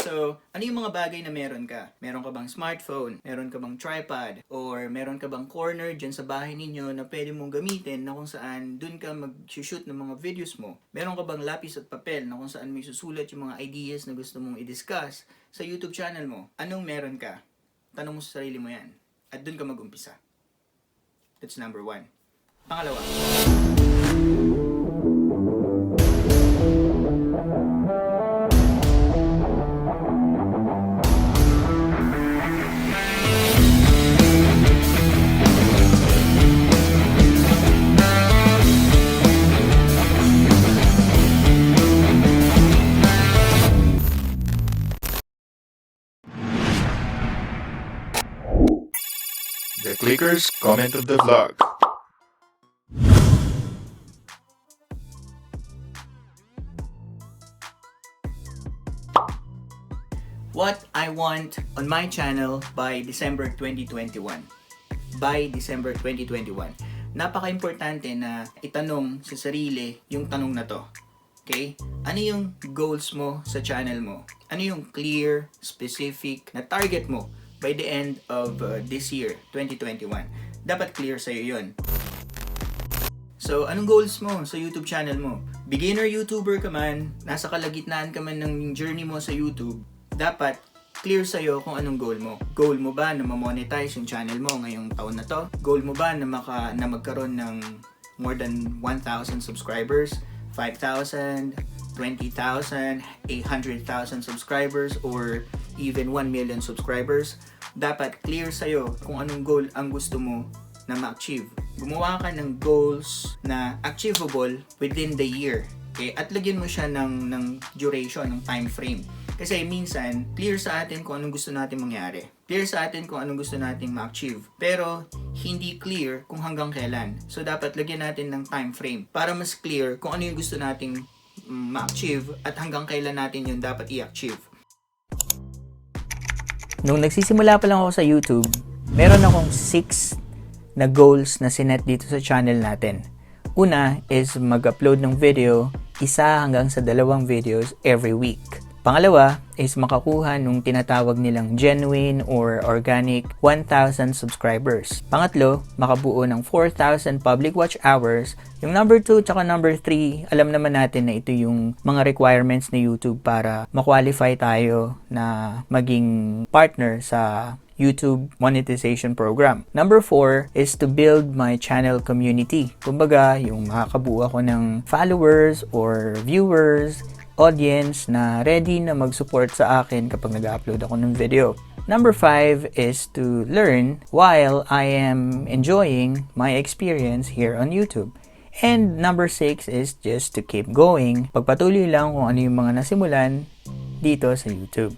So, ano yung mga bagay na meron ka? Meron ka bang smartphone? Meron ka bang tripod? Or meron ka bang corner dyan sa bahay ninyo na pwede mong gamitin na kung saan dun ka mag-shoot ng mga videos mo? Meron ka bang lapis at papel na kung saan may susulat yung mga ideas na gusto mong i-discuss sa YouTube channel mo? Anong meron ka? Tanong mo sa sarili mo yan. At dun ka mag-umpisa. That's number 1. Pangalawa. The Clickers comment of the vlog. What I want on my channel by December 2021. By December 2021. Napaka-importante na itanong sa sarili yung tanong na to. Okay? Ano yung goals mo sa channel mo? Ano yung clear, specific na target mo by the end of this year, 2021? Dapat clear sa'yo yun. So, anong goals mo sa YouTube channel mo? Beginner YouTuber ka man, nasa kalagitnaan ka man ng journey mo sa YouTube, dapat clear sa'yo kung anong goal mo. Goal mo ba na ma-monetize yung channel mo ngayong taon na to? Goal mo ba na magkaroon ng more than 1,000 subscribers? 5,000, 20,000, 800,000 subscribers, or even 1 million subscribers? Dapat clear sa'yo kung anong goal ang gusto mo na ma-achieve. Gumawa ka ng goals na achievable within the year. Okay? At lagyan mo siya ng duration, ng time frame. Kasi minsan, clear sa atin kung anong gusto natin mangyari. Clear sa atin kung anong gusto nating ma-achieve. Pero, hindi clear kung hanggang kailan. So, dapat lagyan natin ng time frame para mas clear kung ano yung gusto nating ma-achieve at hanggang kailan natin yun dapat i-achieve. Nung nagsisimula pa lang ako sa YouTube, meron akong 6 na goals na sinet dito sa channel natin. Una is mag-upload ng video, 1 hanggang sa 2 videos every week. Pangalawa is makakuha nung tinatawag nilang genuine or organic 1,000 subscribers. Pangatlo, makabuo ng 4,000 public watch hours. Yung number 2 tsaka number 3, alam naman natin na ito yung mga requirements ni YouTube para ma-qualify tayo na maging partner sa YouTube monetization program. Number 4 is to build my channel community. Kumbaga, yung makakabuo ako ng followers or viewers, audience na ready na mag-support sa akin kapag nag-upload ako ng video. Number 5 is to learn while I am enjoying my experience here on YouTube. And number 6 is just to keep going. Pagpatuloy lang kung ano yung mga nasimulan dito sa YouTube.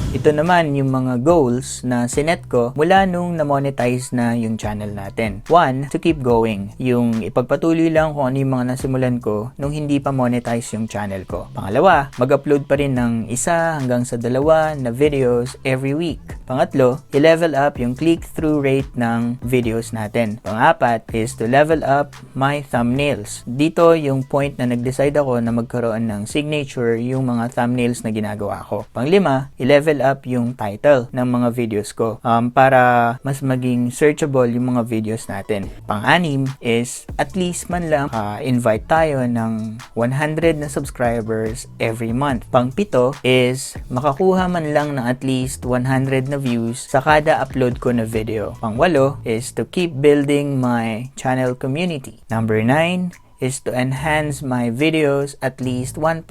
Ito naman yung mga goals na sinet ko mula nung na-monetize na yung channel natin. 1, to keep going. Yung ipagpatuloy lang kung ano yung mga nasimulan ko nung hindi pa monetize yung channel ko. Pangalawa, mag-upload pa rin ng 1 hanggang sa 2 na videos every week. Pangatlo, i-level up yung click-through rate ng videos natin. Pangapat is to level up my thumbnails. Dito yung point na nag-decide ako na magkaroon ng signature yung mga thumbnails na ginagawa ko. Panglima, i-level up yung title ng mga videos ko para mas maging searchable yung mga videos natin. Pang-anim is at least man lang invite tayo ng 100 na subscribers every month. Pang-pito is makakuha man lang ng at least 100 na views sa kada upload ko na video. Pang-walo is to keep building my channel community. Number 9 is to enhance my videos at least 1%.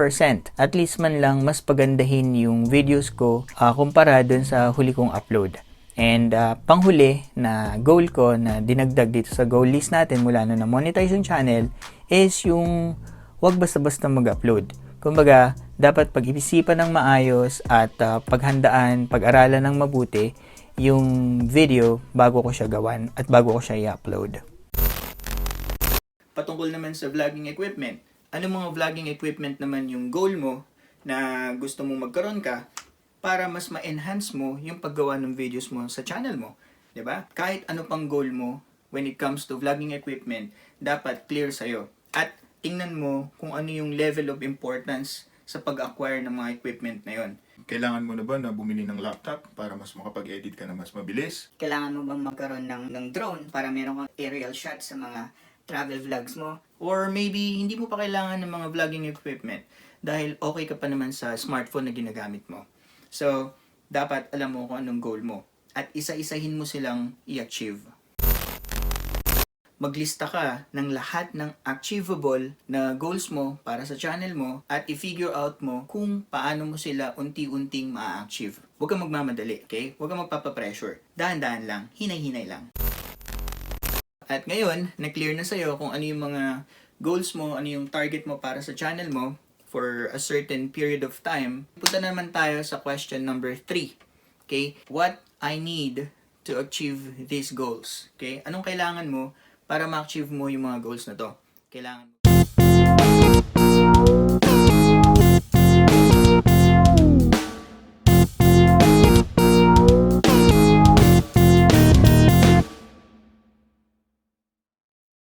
At least man lang mas pagandahin yung videos ko kumpara dun sa huli kong upload. And panghuli na goal ko na dinagdag dito sa goal list natin mula na monetize yung channel is yung wag basta-basta mag-upload. Kumbaga, dapat pag-isipan ng maayos at paghandaan, pag-aralan ng mabuti yung video bago ko siya gawan at bago ko siya i-upload. Patungkol naman sa vlogging equipment, ano mga vlogging equipment naman yung goal mo na gusto mong magkaroon ka para mas ma-enhance mo yung paggawa ng videos mo sa channel mo? 'Di ba? Kahit ano pang goal mo when it comes to vlogging equipment, dapat clear sa'yo. At tingnan mo kung ano yung level of importance sa pag-acquire ng mga equipment na yon. Kailangan mo na ba na bumili ng laptop para mas makapag-edit ka na mas mabilis? Kailangan mo bang magkaroon ng drone para meron kang aerial shots sa mga travel vlogs mo? Or maybe hindi mo pa kailangan ng mga vlogging equipment dahil okay ka pa naman sa smartphone na ginagamit mo. So, dapat alam mo kung anong goal mo at isa-isahin mo silang i-achieve. Maglista ka ng lahat ng achievable na goals mo para sa channel mo at i-figure out mo kung paano mo sila unti-unting ma-achieve. Huwag kang magmamadali, okay? Huwag kang magpapapressure. Dahan-dahan lang, hinay-hinay lang. At ngayon, na-clear na sa'yo kung ano yung mga goals mo, ano yung target mo para sa channel mo for a certain period of time. Punta na naman tayo sa question number 3. Okay? What I need to achieve these goals. Okay? Anong kailangan mo para ma-achieve mo yung mga goals na to? Kailangan mo